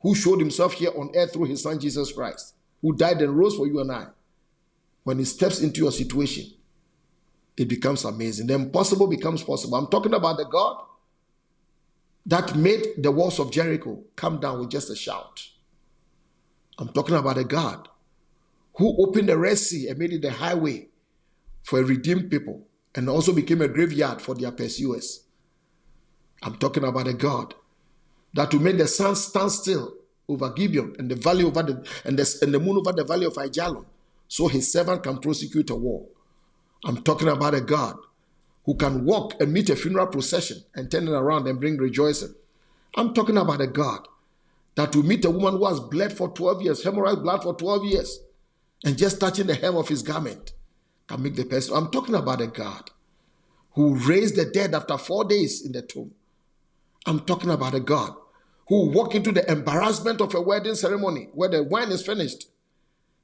who showed himself here on earth through his son Jesus Christ, who died and rose for you and I. When he steps into your situation, it becomes amazing. The impossible becomes possible. I'm talking about the God that made the walls of Jericho come down with just a shout. I'm talking about a God who opened the Red Sea and made it a highway for a redeemed people, and also became a graveyard for their pursuers. I'm talking about a God that will make the sun stand still over Gibeon and the valley over and the moon over the valley of Ajalon, so his servant can prosecute a war. I'm talking about a God who can walk and meet a funeral procession and turn it around and bring rejoicing. I'm talking about a God that will meet a woman who has bled for 12 years, hemorrhaged blood for 12 years, and just touching the hem of his garment can make the person. I'm talking about a God who raised the dead after 4 days in the tomb. I'm talking about a God who walk into the embarrassment of a wedding ceremony where the wine is finished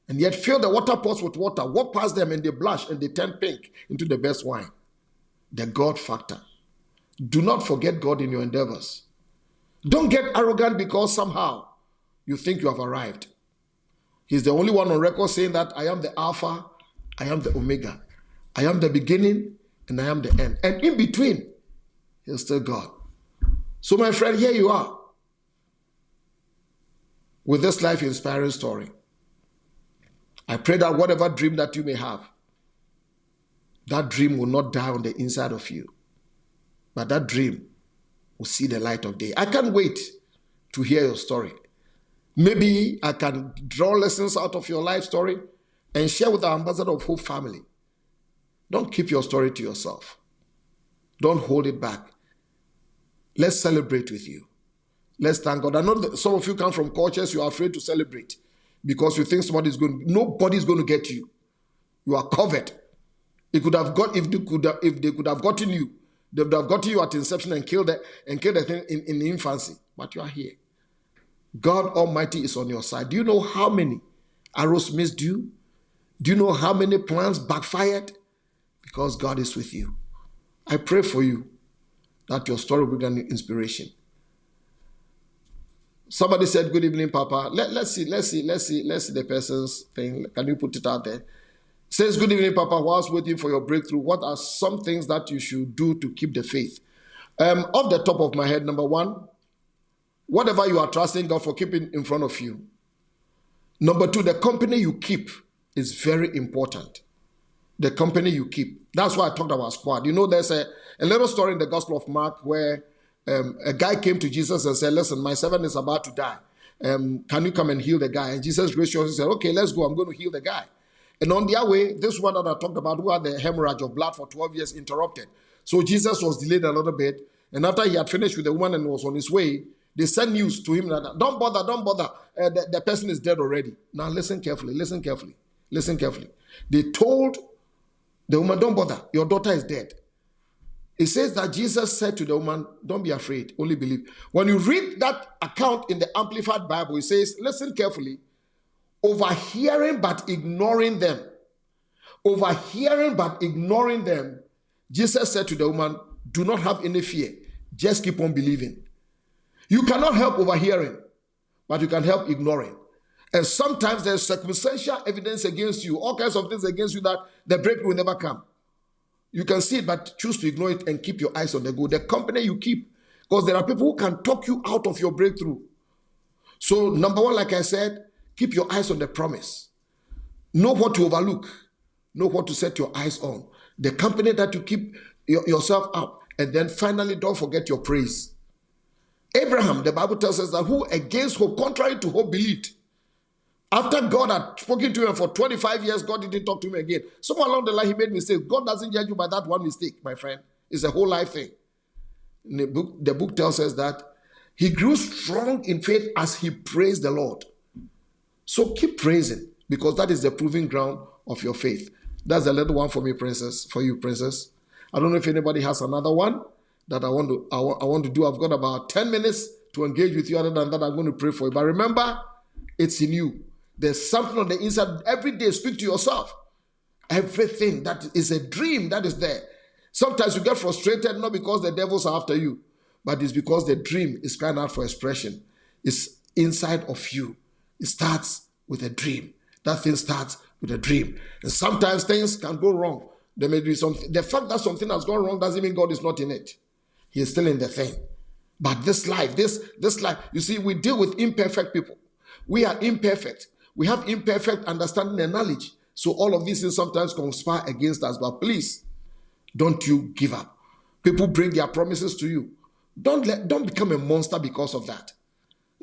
and yet fill the water pots with water, walk past them and they blush and they turn pink into the best wine. The God factor. Do not forget God in your endeavors. Don't get arrogant because somehow you think you have arrived. He's the only one on record saying that I am the Alpha, I am the Omega. I am the beginning and I am the end. And in between, he's still God. So my friend, here you are with this life-inspiring story. I pray that whatever dream that you may have, that dream will not die on the inside of you, but that dream will see the light of day. I can't wait to hear your story. Maybe I can draw lessons out of your life story and share with our Ambassador of Hope family. Don't keep your story to yourself. Don't hold it back. Let's celebrate with you. Let's thank God. I know that some of you come from cultures you are afraid to celebrate because you think nobody's going to get you. You are covered. It could have got if they could have gotten you, they would have gotten you at inception and killed the thing in infancy. But you are here. God Almighty is on your side. Do you know how many arrows missed you? Do you know how many plans backfired? Because God is with you. I pray for you that your story will be an inspiration. Somebody said, "Good evening, Papa." Let's see the person's thing. Can you put it out there? Says, "Good evening, Papa. Whilst waiting for your breakthrough, what are some things that you should do to keep the faith?" Off the top of my head, number one, whatever you are trusting God for, keep it in front of you. Number two, the company you keep is very important. The company you keep. That's why I talked about squad. You know, there's a little story in the Gospel of Mark where a guy came to Jesus and said, "Listen, my servant is about to die. Can you come and heal the guy?" And Jesus graciously said, "Okay, let's go. I'm going to heal the guy." And on their way, this one that I talked about, who had the hemorrhage of blood for 12 years, interrupted. So Jesus was delayed a little bit. And after he had finished with the woman and was on his way, they sent news to him that, don't bother. The person is dead already. Now listen carefully. They told the woman, "Don't bother. Your daughter is dead." It says that Jesus said to the woman, "Don't be afraid, only believe." When you read that account in the Amplified Bible, it says, listen carefully, overhearing but ignoring them. Overhearing but ignoring them, Jesus said to the woman, "Do not have any fear. Just keep on believing." You cannot help overhearing, but you can help ignoring. And sometimes there's circumstantial evidence against you, all kinds of things against you that the breakthrough will never come. You can see it, but choose to ignore it and keep your eyes on the goal. The company you keep, because there are people who can talk you out of your breakthrough. So number one, like I said, keep your eyes on the promise. Know what to overlook. Know what to set your eyes on. The company that you keep yourself up. And then finally, don't forget your praise. Abraham, the Bible tells us that who against hope, contrary to hope, believed. After God had spoken to him for 25 years, God didn't talk to him again. Somewhere along the line, he made mistakes. God doesn't judge you by that one mistake, my friend. It's a whole life thing. The book tells us that he grew strong in faith as he praised the Lord. So keep praising, because that is the proving ground of your faith. That's a little one for me, princess. For you, princess. I don't know if anybody has another one that I want to do. I've got about 10 minutes to engage with you. Other than that, I'm going to pray for you. But remember, it's in you. There's something on the inside. Every day, speak to yourself. Everything that is a dream that is there. Sometimes you get frustrated, not because the devils are after you, but it's because the dream is crying out for expression. It's inside of you. It starts with a dream. That thing starts with a dream. And sometimes things can go wrong. There may be something. The fact that something has gone wrong doesn't mean God is not in it. He is still in the thing. But this life, you see, we deal with imperfect people. We are imperfect. We have imperfect understanding and knowledge. So all of these things sometimes conspire against us. But please, don't you give up. People bring their promises to you. Don't become a monster because of that.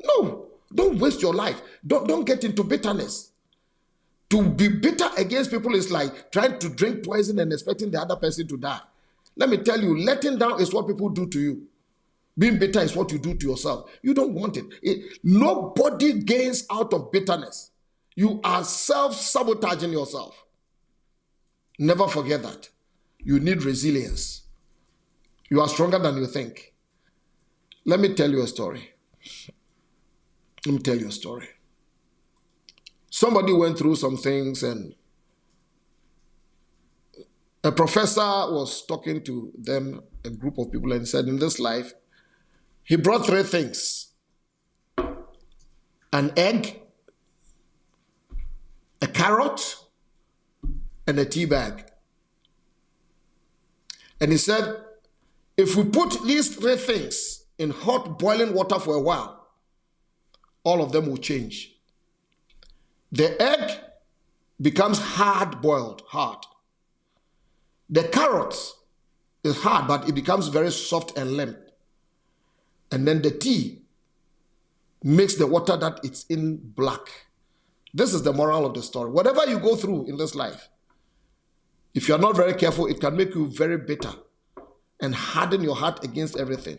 No, don't waste your life. Don't get into bitterness. To be bitter against people is like trying to drink poison and expecting the other person to die. Let me tell you, letting down is what people do to you. Being bitter is what you do to yourself. You don't want it. Nobody gains out of bitterness. You are self-sabotaging yourself. Never forget that. You need resilience. You are stronger than you think. Let me tell you a story. Somebody went through some things, and a professor was talking to them, a group of people, and said, in this life, he brought 3 things: an egg, a carrot, and a tea bag. And he said, if we put these 3 things in hot boiling water for a while, all of them will change. The egg becomes hard-boiled, hard. The carrot is hard, but it becomes very soft and limp. And then the tea makes the water that it's in black. This is the moral of the story. Whatever you go through in this life, if you are not very careful, it can make you very bitter and harden your heart against everything.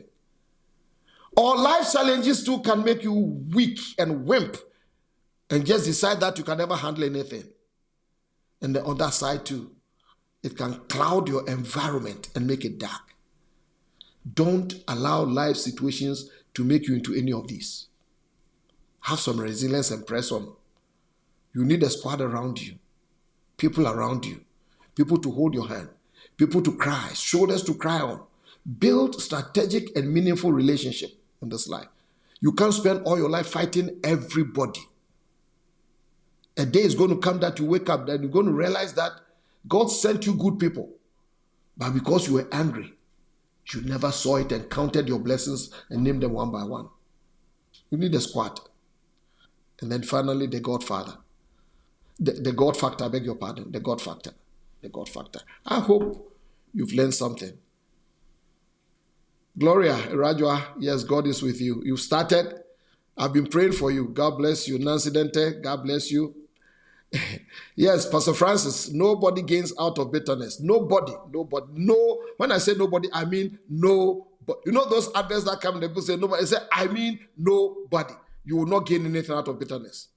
Or life challenges too can make you weak and wimp and just decide that you can never handle anything. And the other side too, it can cloud your environment and make it dark. Don't allow life situations to make you into any of these. Have some resilience and press on. You need a squad around you, people around you, people to hold your hand, people to cry, shoulders to cry on. Build strategic and meaningful relationship in this life. You can't spend all your life fighting everybody. A day is going to come that you wake up, that you're going to realize that God sent you good people, but because you were angry, you never saw it and counted your blessings and named them one by one. You need a squad. And then finally, the God Father. The God factor, I beg your pardon. The God factor. The God factor. I hope you've learned something. Gloria, Rajwa, yes, God is with you. You've started. I've been praying for you. God bless you. Nancy Dente, God bless you. Yes, Pastor Francis, nobody gains out of bitterness. Nobody. No, when I say nobody, I mean no. But you know those others that come, people say nobody. I say, I mean nobody. You will not gain anything out of bitterness.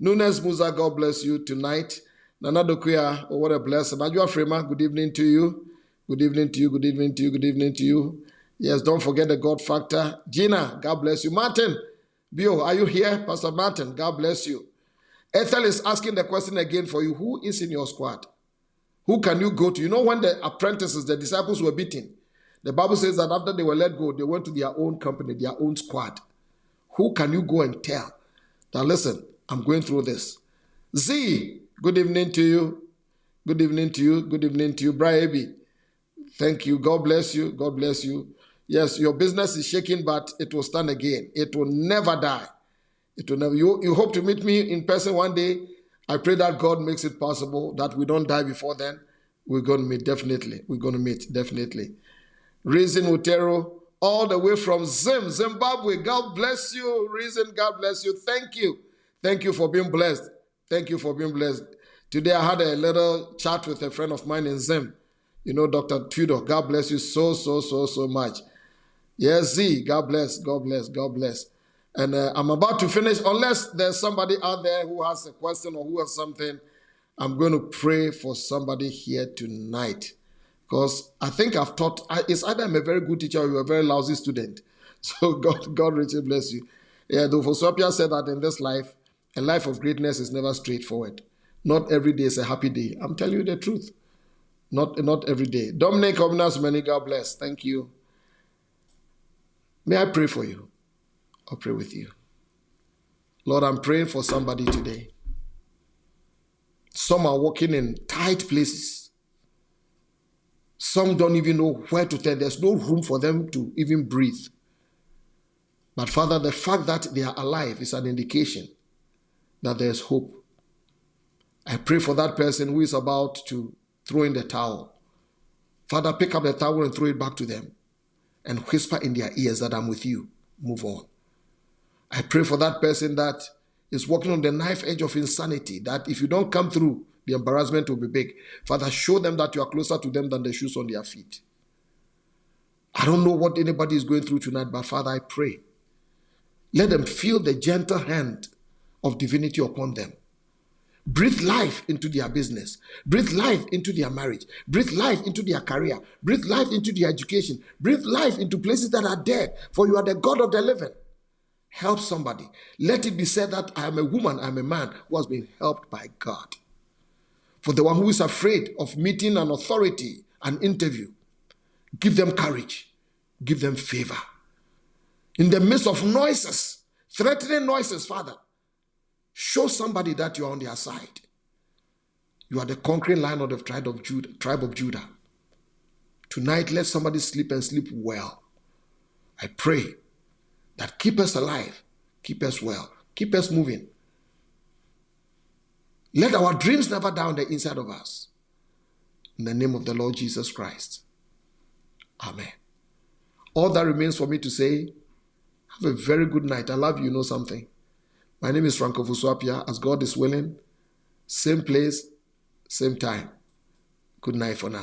Nunes Musa, God bless you tonight. Nana Dokuya, oh, what a blessing. Najwa Frema, good evening to you. Good evening to you, good evening to you, good evening to you. Yes, don't forget the God factor. Gina, God bless you. Martin, Bio, are you here? Pastor Martin, God bless you. Ethel is asking the question again for you. Who is in your squad? Who can you go to? You know when the apprentices, the disciples were beaten, the Bible says that after they were let go, they went to their own company, their own squad. Who can you go and tell? Now listen, I'm going through this. Z, good evening to you. Good evening to you. Good evening to you. Braibi, thank you. God bless you. God bless you. Yes, your business is shaking, but it will stand again. It will never die. It will never. You hope to meet me in person one day. I pray that God makes it possible that we don't die before then. We're going to meet, definitely. We're going to meet, definitely. Reason Utero, all the way from Zimbabwe. God bless you, Reason. God bless you. Thank you. Thank you for being blessed. Thank you for being blessed. Today I had a little chat with a friend of mine in Zim. You know, Dr. Tudor. God bless you so much. Yes, Z. God bless. God bless. God bless. And I'm about to finish. Unless there's somebody out there who has a question or who has something, I'm going to pray for somebody here tonight. Because I think I've taught, it's either I'm a very good teacher or you're a very lousy student. So God richly bless you. Yeah, the Ofosu-Appiah said that in this life, a life of greatness is never straightforward. Not every day is a happy day. I'm telling you the truth. Not every day. Dominic Obinas Many, God bless. Thank you. May I pray for you? I'll pray with you. Lord, I'm praying for somebody today. Some are walking in tight places. Some don't even know where to turn. There's no room for them to even breathe. But Father, the fact that they are alive is an indication that there's hope. I pray for that person who is about to throw in the towel. Father, pick up the towel and throw it back to them. and whisper in their ears that I'm with you. Move on. I pray for that person that is walking on the knife edge of insanity, that if you don't come through, the embarrassment will be big. Father, show them that you are closer to them than the shoes on their feet. I don't know what anybody is going through tonight, but Father, I pray. Let them feel the gentle hand of divinity upon them. Breathe life into their business. Breathe life into their marriage. Breathe life into their career. Breathe life into their education. Breathe life into places that are dead, for you are the God of the living. Help somebody. Let it be said that I am a woman, I am a man who has been helped by God. For the one who is afraid of meeting an authority, an interview, give them courage. Give them favor. In the midst of noises, threatening noises, Father, show somebody that you are on their side. You are the conquering lion of the tribe of Judah. Tonight, let somebody sleep and sleep well. I pray that keep us alive, keep us well, keep us moving. Let our dreams never die on the inside of us. In the name of the Lord Jesus Christ. Amen. All that remains for me to say, have a very good night. I love you, know something. My name is Ofosu-Appiah. As God is willing, same place, same time. Good night for now.